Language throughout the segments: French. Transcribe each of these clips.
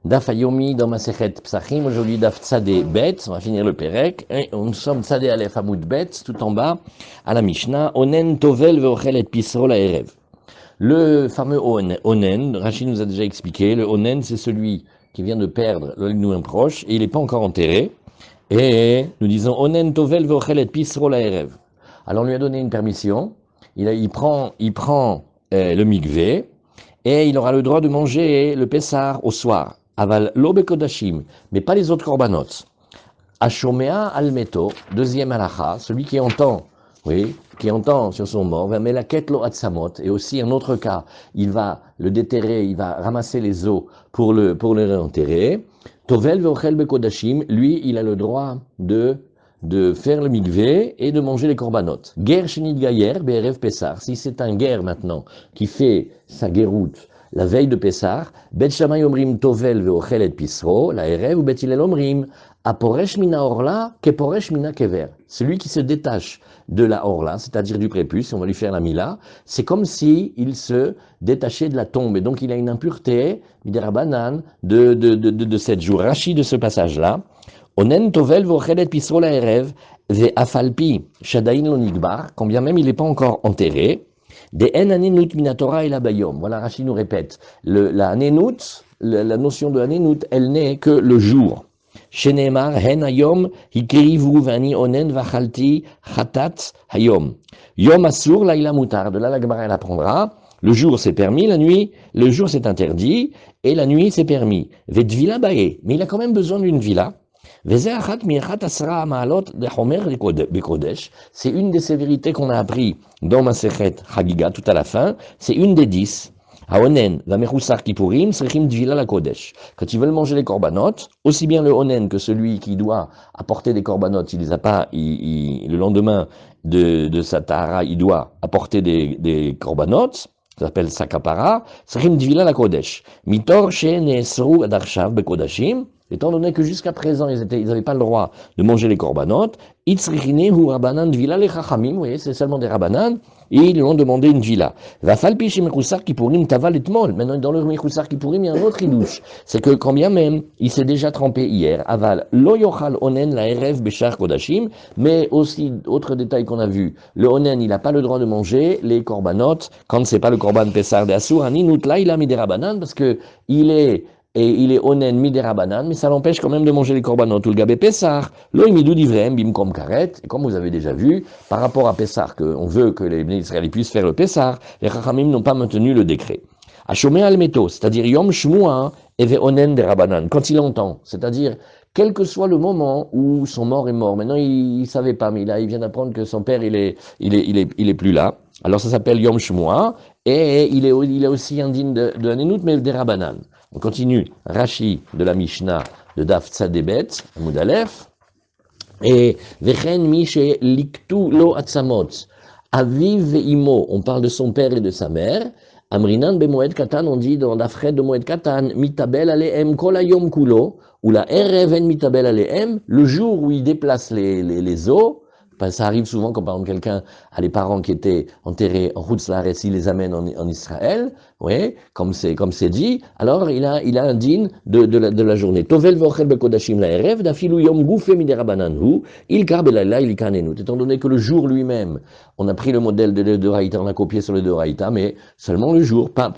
Daf Hayomi dans Masechet Psachim, aujourd'hui Daf Tzadé Bet, on va finir le Perek, et nous sommes Tzadé Aleph Hamoud Bet, tout en bas, à la Mishnah, Onen Tovel Veochel et Pisro la Erev. Le fameux Onen, Rachid nous a déjà expliqué, le Onen c'est celui qui vient de perdre un proche, et il n'est pas encore enterré, et nous disons Onen Tovel Veochel et Pisro la Erev. Alors on lui a donné une permission, il prend le mikvé, et il aura le droit de manger le Pessar au soir. Aval l'obe kodashim, mais pas les autres korbanot. Ashomea almeto, deuxième halacha, celui qui entend sur son mort, va melaket lo atsamot, et aussi un autre cas, il va le déterrer, il va ramasser les os pour le réenterrer. Tovel veochel bekodashim, lui, il a le droit de faire le mikvé et de manger les korbanot. Ger shenit gayer, be'erev Pessar, si c'est un guerre maintenant qui fait sa guéroute la veille de Pessar, Bet Shammai omrim tovel veochel et pisro, la erev, ou Bet Hillel omrim aporesh mina orla keporesh mina kever. Celui qui se détache de la orla, c'est-à-dire du prépuce, on va lui faire la mila, c'est comme si il se détachait de la tombe, et donc il a une impureté, miderabanan, de 7 jours. Rachi de ce passage-là, onen tovel veochel et pisro la erev, ve afalpi shadain lo nigbar, quand bien même il n'est pas encore enterré, des en anenut minatora et la bayom. Voilà, Rachid nous répète. La notion de anenut, elle n'est que le jour. Shenemar hen hayom hikrivu vani onen vachalti chatat hayom. Yom asur laila mutar. De là, la Gemara elle apprendra. Le jour c'est permis, la nuit, le jour c'est interdit, et la nuit c'est permis. Vedvila bae. Mais il a quand même besoin d'une villa. C'est une des sévérités qu'on a appris dans Masechet Chagiga tout à la fin, c'est une des 10. Haonen, la mechusar kippurim, srechim dvila la kodesh. Quand ils veulent manger les korbanot, aussi bien le onen que celui qui doit apporter des korbanot, il les a pas, le lendemain de sa tahara, il doit apporter des korbanot, ça s'appelle sakapara, srechim dvila la kodesh. Mitor she neesru adarshav bekodashim, étant donné que jusqu'à présent, ils n'avaient pas le droit de manger les korbanot, itzrichine hu rabanan dvila le chachamim, vous voyez, c'est seulement des rabanan, et ils lui ont demandé une villa. Va falpi chez mechusar kippurim taval etmol. Maintenant, dans le mechusar kippurim, il y a un autre idouche. C'est que quand bien même, il s'est déjà trempé hier, aval lo yochal onen la erev beshar kodashim, mais aussi, autre détail qu'on a vu, le onen, il n'a pas le droit de manger les korbanot, quand c'est pas le korban pesar de asur, aninut la il a mis des rabanan, parce que il est onen miderabanan, mais ça l'empêche quand même de manger les korbanot. Ou le gabé Pessar, lo imidou divrem bimkom karet, et comme vous avez déjà vu, par rapport à Pessar, on veut que les Israéliens puissent faire le Pessar, les Chachamim n'ont pas maintenu le décret. Ashomé almeto, c'est-à-dire yom shmua eve onen derabanan, quand il entend, c'est-à-dire quel que soit le moment où son mort est mort. Maintenant, il savait pas, mais il vient d'apprendre que son père, il est plus là. Alors ça s'appelle yom shmua, et il est aussi indigne de Hanenout, mais des rabanan. On continue, Rashi de la Mishnah de Daf Tzadébet, Hamoud Aleph, et Vechen Mishe Liktu Lo Atzamot, Aviv Ve'imo, on parle de son père et de sa mère, Amrinan Bemoed Katan, on dit dans Dafred de Moed Katan, Mitabel Aleem Kol Hayom Kulo, ou la Ereven Mitabel Aleem, le jour où il déplace les os. Ça arrive souvent quand par exemple quelqu'un a les parents qui étaient enterrés en Chutz Laaretz, il les amène en Israël, oui, comme c'est dit, alors il a un din de la journée. Tovel vochel bekodashim la erev, dafilu yom goufe miderabananhu, il karbelala il kanenut. Étant donné que le jour lui-même, on a pris le modèle de Raïta, on a copié sur le de Raïta, mais seulement le jour, pas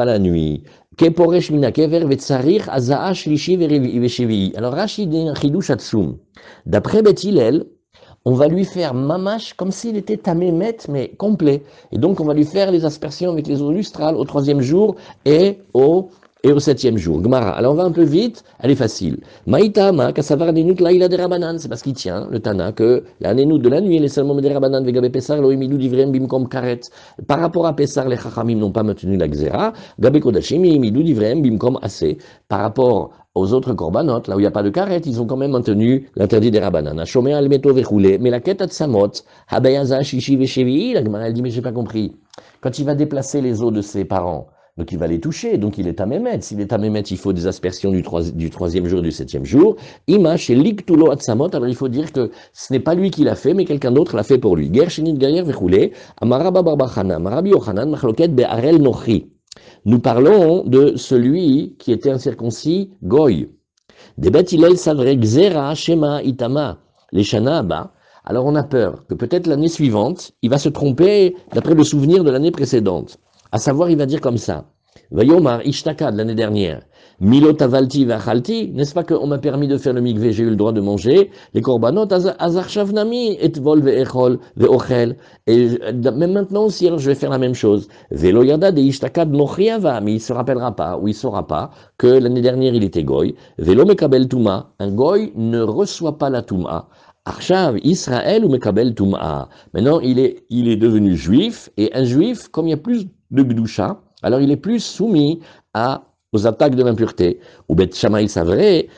la nuit. Keporesh mina kever vetsarir azaa shlishi veshevi. Alors Rachid dit un chidush atsum. D'après Beth Hillel, on va lui faire mamash comme s'il était tamémet, mais complet. Et donc, on va lui faire les aspersions avec les eaux lustrales au 3e jour et au 7e jour. Gemara. Alors, on va un peu vite, elle est facile. Maïtama, kasavar nenut laïla de rabanan. C'est parce qu'il tient, le Tana, que la nenut de la nuit, elle est seulement des rabanan, vegabe pesar, loïmidou divrem bimkom karet. Par rapport à Pessar, les chachamim n'ont pas maintenu la xéra. Gabe kodashim, imidou divrem bimkom assez. Par rapport aux autres korbanot, là où il n'y a pas de karet, ils ont quand même maintenu l'interdit des rabanan. Shomé almeto vechoulé, mais la quête samot, habayaza shishi veshevi, la Gemara elle dit mais j'ai pas compris. Quand il va déplacer les os de ses parents, donc il va les toucher, donc il est à Mémet. S'il est à Mémet, il faut des aspersions du 3e jour et du 7e jour. Ima chez Liktulo Atsamot, alors il faut dire que ce n'est pas lui qui l'a fait, mais quelqu'un d'autre l'a fait pour lui. Ger Shenit Gayer vechoulé, Amaraba Barbachana, Marabi Ochanan, Machloket Be'arel Nochi. Nous parlons de celui qui était incirconcis, Goy. Des bêtes il savrait Xera, Shema, Itama, les Shana Abba. Alors on a peur que peut-être l'année suivante, il va se tromper d'après le souvenir de l'année précédente. À savoir, il va dire comme ça. Vayomar Ishtaka de l'année dernière. Milot avalti vachalti, n'est-ce pas qu'on m'a permis de faire le mikvé, j'ai eu le droit de manger les korbanot azar shavnami et vol ve'echol ve'ochel. Et même maintenant aussi, alors je vais faire la même chose. Velo yada de Ishtaka de nochiava, mais il se rappellera pas, ou il saura pas, que l'année dernière il était goy. Velo mekabel tuma, un goy ne reçoit pas la tuma. Arshav, Israël ou mekabel tuma. Maintenant, il est devenu juif, et un juif, comme il y a plus de gdusha, alors il est plus soumis aux attaques de l'impureté. Ou Bet Shammai Savré,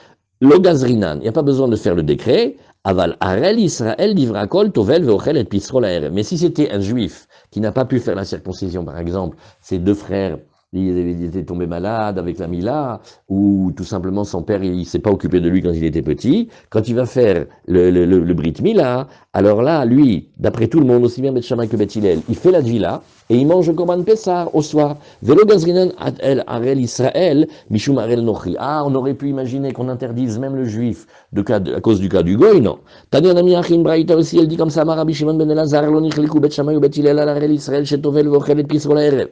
Logazrinan, il n'y a pas besoin de faire le décret. Aval Arel Israël livra kol tovel veochel et pisro la. Mais si c'était un juif qui n'a pas pu faire la circoncision, par exemple, ses deux frères, il était tombé malade avec la Mila, ou tout simplement son père, il s'est pas occupé de lui quand il était petit. Quand il va faire le Brit Mila, alors là, lui, d'après tout le monde, aussi bien Bet Shammai que Bet Hillel, il fait la Dvila, et il mange le Korban Pessar au soir. Velo Gazrinan el Arel Israël, Mishum Arel Nochi. Ah, on aurait pu imaginer qu'on interdise même le juif à cause du cas du Goy, non. Tanya Nami Achim Braïta aussi, elle dit comme ça, Rabbi Shimon ben Elazar, lo nichliku Bet Shammai ou Bet Hillel al Arel Israël, shetovel vochel et pisro la erev.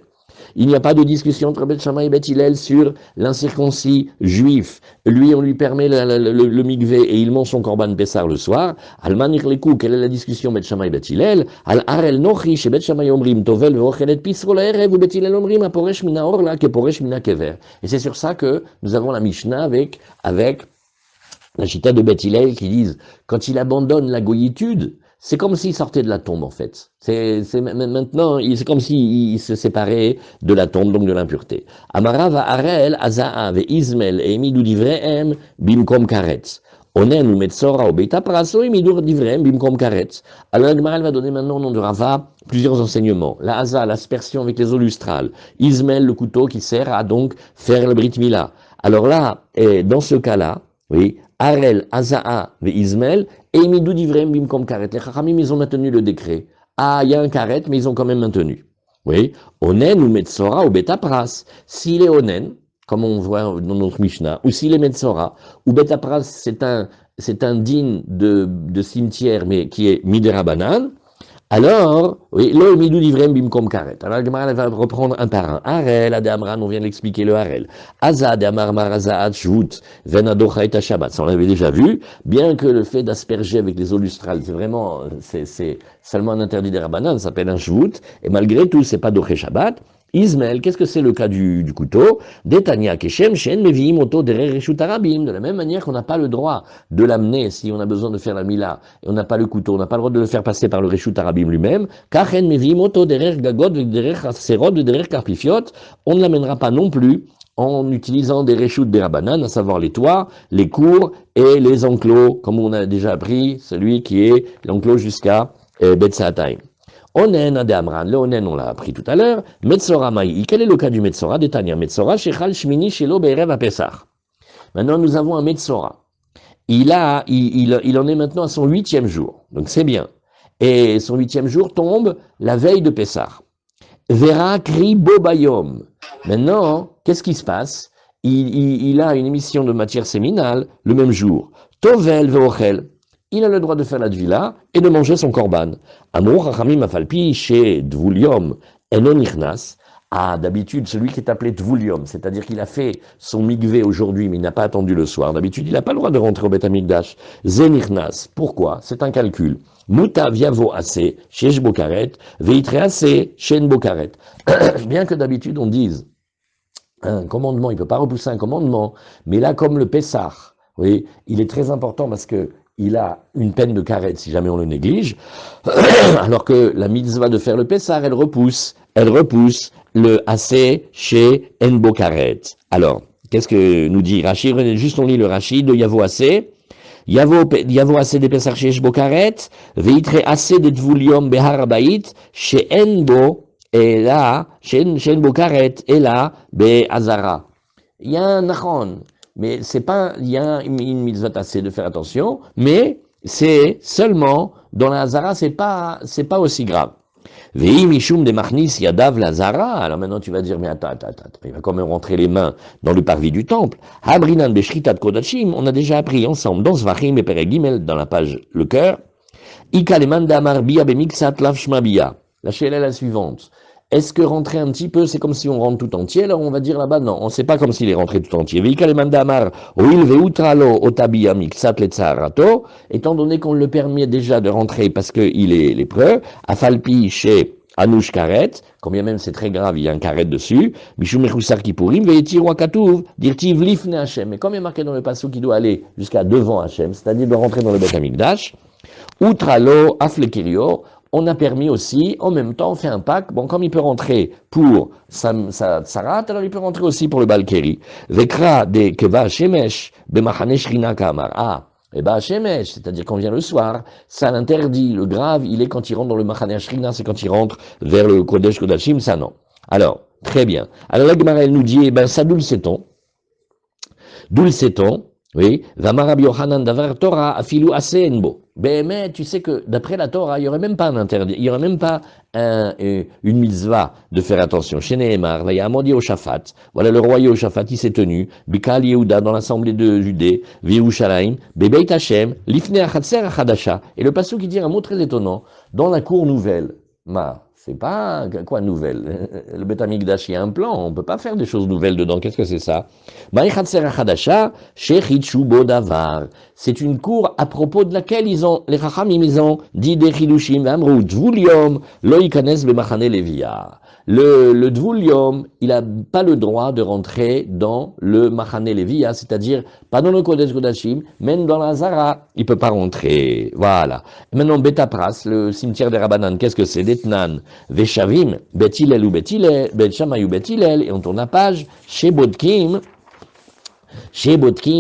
Il n'y a pas de discussion entre Bet Shammai et Bet Hillel sur l'incirconcis juif. Lui, on lui permet le mikvé et il mange son korban Pessar le soir. Alman irleku, quelle est la discussion Bet Shammai et Bet Hillel? Al arel nochi, chez Bet Shammai omrim tovel veochelet pisro la erev, ou Bet Hillel omrim aporesh mina orla ke poresh mina kever. Et c'est sur ça que nous avons la Mishnah avec la chita de Bet Hillel qui disent, quand il abandonne la goyitude, c'est comme s'il sortait de la tombe, en fait. Maintenant, c'est comme s'il se séparait de la tombe, donc de l'impureté. Amara va arel, azaa, ve izmel, et emidou divreem, bimkom karetz. Onen ou metzora ou beta praso, emidur divreem, bimkom karetz. Alors, la Gemara va donner maintenant au nom de Rava plusieurs enseignements. La haza, l'aspersion avec les eaux lustrales. Izmel, le couteau qui sert à donc faire le brit mila. Alors là, dans ce cas-là, oui, Arel, Azaa, ve Ismaël, et Midou divrem bimkom karet. Les Chachamim, ils ont maintenu le décret. Ah, il y a un karet, mais ils ont quand même maintenu. Oui, Onen ou Metzora ou Betapras. S'il est Onen, comme on voit dans notre Mishnah, ou s'il est Metzora, ou Betapras, c'est un digne de cimetière, mais qui est Miderabanan, alors, oui, le midou livrem bimkom karet. Alors, la Gemara va reprendre un par un. Harel, Adamran, on vient d'expliquer le Harel. Azad, Amar, Marazad, Shvut, Venadocha et Shabbat. Ça, on l'avait déjà vu. Bien que le fait d'asperger avec les eaux lustrales, c'est seulement un interdit des Rabbanan, ça s'appelle un Shvut. Et malgré tout, c'est pas Doché Shabbat. Ismaël, qu'est-ce que c'est le cas du couteau? Detania Keshem, Shen, Meviim, Oto, Derer, Reshut Arabim. De la même manière qu'on n'a pas le droit de l'amener si on a besoin de faire la Mila, et on n'a pas le couteau, on n'a pas le droit de le faire passer par le Reshut Arabim lui-même. Kachen, Meviim, Oto, Derer, Gagod, Derer, Serod, Derer, Karpifiot. On ne l'amènera pas non plus en utilisant des Reshut des Rabbanan, à savoir les toits, les cours et les enclos, comme on a déjà appris, celui qui est l'enclos jusqu'à Betsaataim. Onen ade Amran, le Onen on l'a appris tout à l'heure, Metzora Maï, quel est le cas du Metzora? Détania Metzora, Shechal Shmini Shelo Be'erev Apesach. Maintenant nous avons un Metzora. Il en est maintenant à son 8e jour, donc c'est bien. Et son 8e jour tombe la veille de Pessah. Vera Kri Bobayom. Maintenant, qu'est-ce qui se passe? Il a une émission de matière séminale le même jour. Tovel Veochel. Il a le droit de faire la dvila et de manger son korban. Amour Chachamim Afalpi chez Dvuliom Enon Nichnas. Ah, d'habitude, celui qui est appelé Dvuliom, c'est-à-dire qu'il a fait son mikvé aujourd'hui, mais il n'a pas attendu le soir. D'habitude, il n'a pas le droit de rentrer au Beth Amikdash. Zenichnas. Pourquoi? C'est un calcul. Muta viavo assez, shesh bokaret, veitre assez, shen bokaret. Bien que d'habitude, on dise un commandement, il ne peut pas repousser un commandement, mais là, comme le Pessah, oui, il est très important parce que il a une peine de karet si jamais on le néglige, alors que la mitzvah de faire le Pessah, elle repousse le assez chez Enbo karet. Alors, qu'est-ce que nous dit Rashi? Juste on lit le Rashi de Yavo assez. Yavo assez de Pessah chez Enbo karet, veitre assez de Dvuliom behar habayit, chez Enbo, et là, chez Enbo karet, et là, be'azara. Il y a un nachon. Mais c'est pas, il y a une mitzvah assez de faire attention, mais c'est seulement, dans la Hazara, c'est pas aussi grave. Vei mishum de machnis yadav lazara. Alors maintenant tu vas dire, mais attends, il va quand même rentrer les mains dans le parvis du temple. Habrinan beshritat kodachim, on a déjà appris ensemble dans Zvachim et Peregimel, dans la page Le Cœur. Ika leman damar bia bemixat lav shmabia. La chéelle est la suivante. Est-ce que rentrer un petit peu, c'est comme si on rentre tout entier? Alors on va dire là-bas, non, on ne sait pas comme s'il est rentré tout entier. Ika leman damar oil veutralo otabia mixat letzarato, étant donné qu'on le permet déjà de rentrer parce qu'il est lépreux, afalpi chez Anouch Karet, quand bien même c'est très grave, il y a un karet dessus, Mishum Mechusar Kippurim, Ve'etir Wakatuv, Dirtiv Lifne Hashem. Mais comme il est marqué dans le passage qu'il doit aller jusqu'à devant Hashem, c'est-à-dire de rentrer dans le Beth Amikdash, Outralo Aflekirio, on a permis aussi, en même temps, on fait un pacte, bon, comme il peut rentrer pour sa tsarat, alors il peut rentrer aussi pour le Balkeri. Vekra de Keva Shemesh, Bemachane Shrina Kamar. Ah, et bah Shemesh, c'est-à-dire qu'on vient le soir, ça l'interdit. Le grave, il est quand il rentre dans le Machane Shrina, c'est quand il rentre vers le Kodesh Kodashim, ça non. Alors, très bien. Alors la Gemara, elle nous dit, eh ben, ça d'où le sait-on? D'où le sait-on? Oui, Vamarabi Yohanan Davar Torah Afilu Aseenbo. Ben, mais tu sais que d'après la Torah, il n'y aurait même pas un interdit, il n'y aurait même pas une mitzvah de faire attention. Chez Nehemar, Vayamod Yehoshaphat, voilà le roi Yehoshaphat, il s'est tenu, Bikal Yehuda dans l'assemblée de Judée, Vierushalayim, Bebeit Hashem, Lifne Achatser Achadasha. Et le passage qui dit un mot très étonnant, dans la cour nouvelle. C'est pas quoi nouvelle. Le Beth Amikdash, il y a un plan, on ne peut pas faire des choses nouvelles dedans. Qu'est-ce que c'est ça? C'est une cour à propos de laquelle les Chachamim, ils ont dit des Chidushim, Amrou, Dvuliom, Loïkanes Bemachane Levia. Le Dvuliom, il n'a pas le droit de rentrer dans le Machane Levia, c'est-à-dire pas dans le Kodesh Kodashim, même dans la Zara, il ne peut pas rentrer. Voilà. Et maintenant, Betapras, le cimetière des Rabbanan, qu'est-ce que c'est? Detnan, Veshavim, Betilel ou Betilel, Betchamay ou Betilel, et on tourne la page, chez Bodkim,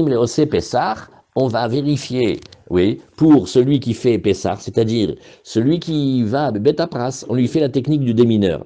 le Ose Pessah, on va vérifier, oui, pour celui qui fait Pessah, c'est-à-dire celui qui va à Betapras, on lui fait la technique du démineur.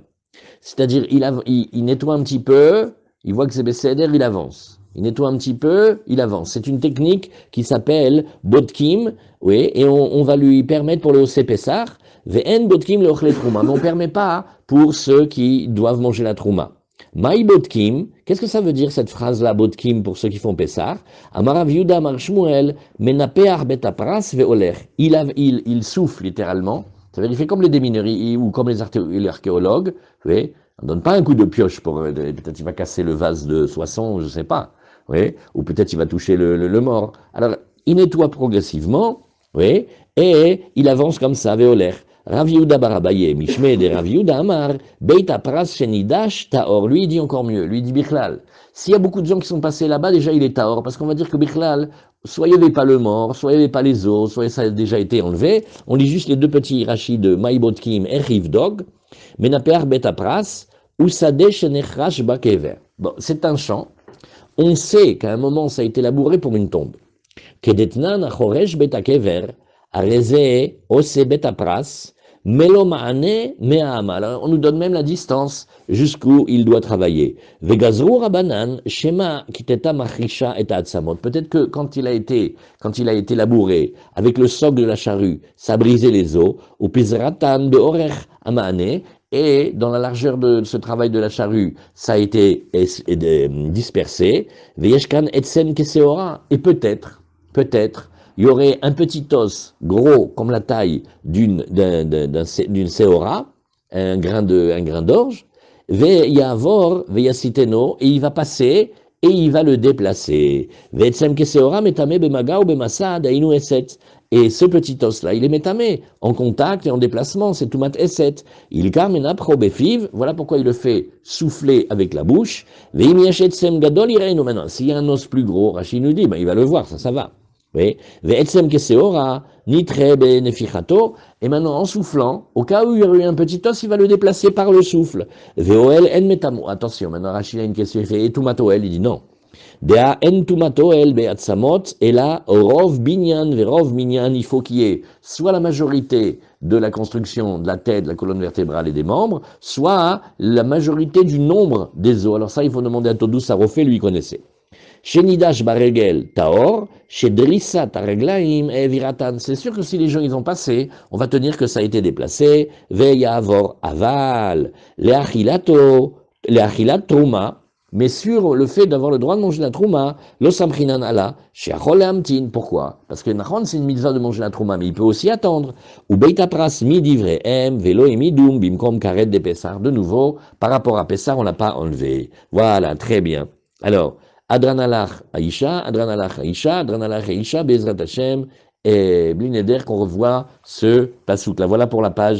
C'est-à-dire, il nettoie un petit peu, il voit que c'est Besséder, il avance. Il nettoie un petit peu, il avance. C'est une technique qui s'appelle Bodkim, oui, et on va lui permettre pour le Ose Pessah, Ve'en Bodkim le Ochle Trouma, mais on ne permet pas pour ceux qui doivent manger la Trouma. Maï Bodkim, qu'est-ce que ça veut dire cette phrase-là, Bodkim, pour ceux qui font Pessah? Amarav Yuda Amar Shmuel, Menapear Betapras Ve'oler. Il souffle littéralement. Ça veut dire, il fait comme les démineurs ou comme les archéologues. Oui, on ne donne pas un coup de pioche pour, peut-être il va casser le vase de Soissons, je ne sais pas. Oui, ou peut-être il va toucher le mort. Alors, il nettoie progressivement, oui, et il avance comme ça, Ve'oler. Rav Yehuda Barabaye, Mishme de Rav Yehuda Amar, Beita Pras Shenidash Taor. Lui, il dit encore mieux. Lui, il dit Bichlal. S'il y a beaucoup de gens qui sont passés là-bas, déjà, il est Taor. Parce qu'on va dire que Bichlal, soit il n'y avait pas le mort, soit il n'y avait pas les os, soit ça a déjà été enlevé. On lit juste les deux petits rachis de Maïbotkim et Rivdog. Menaper Beta Pras, Usade Shenechrash Bakever. Bon, c'est un chant. On sait qu'à un moment, ça a été labouré pour une tombe. Kedetnan Achoresh Beta Kever, Areze Ose Beta Pras, Melomane Me'amal. On nous donne même la distance jusqu'où il doit travailler. Vegazru Rabanan, Shema Kiteta Machrisha et Atsamot. Peut-être que quand il a été labouré avec le soc de la charrue, ça a brisé les os. Ou Pizratan de Orech Amane. Et dans la largeur de ce travail de la charrue, ça a été dispersé. Veyeshkan Etsen Keseora. Et peut-être, il y aurait un petit os gros comme la taille d'une seora, un grain d'orge, veyavor veyasiteno, et il va passer et il va le déplacer. Ve'etzem keseora metame bemaga ou bemasa dainu eset. Et ce petit os-là, il est métamé, en contact et en déplacement, c'est tumat eset. Il karmena probefiv, voilà pourquoi il le fait souffler avec la bouche. Ve'im yashetzem gadol ireinu. Maintenant, s'il y a un os plus gros, Rachid nous dit, ben, il va le voir, ça va. Oui, ve'etzem keseora, nitre benefichato, et maintenant en soufflant, au cas où il y aurait eu un petit os, il va le déplacer par le souffle. Ve'oel en metamo, attention, maintenant Rachid a une question, il fait etumatoel, il dit non. Dea en tumatoel be'atzamot, et là, rov binyan, ve'rov minyan, il faut qu'il y ait soit la majorité de la construction de la tête, de la colonne vertébrale et des membres, soit la majorité du nombre des os. Alors ça, il faut demander à Todou Sarofé, lui, il connaissait. Shenidash baregel taor, shedrissa tareglaim et viratan. C'est sûr que si les gens ils ont passé, on va te dire que ça a été déplacé. Veyavor aval, leachilat trouma. Mais sur le fait d'avoir le droit de manger la trouma, l'osamchinan ala, sheachol leamtin. Pourquoi? Parce que Nahon, c'est une mitzvah de manger la trouma, mais il peut aussi attendre. Ou beitapras midivrehem, velo et midum, bimkom karet de Pessar. De nouveau, par rapport à Pessar, on l'a pas enlevé. Voilà, très bien. Alors, Adranalach Aïcha, Adranalach Aïcha, Adranalach Aïcha, Bezrat Hashem, et Blineder qu'on revoit ce pasouk. Là, voilà pour la page.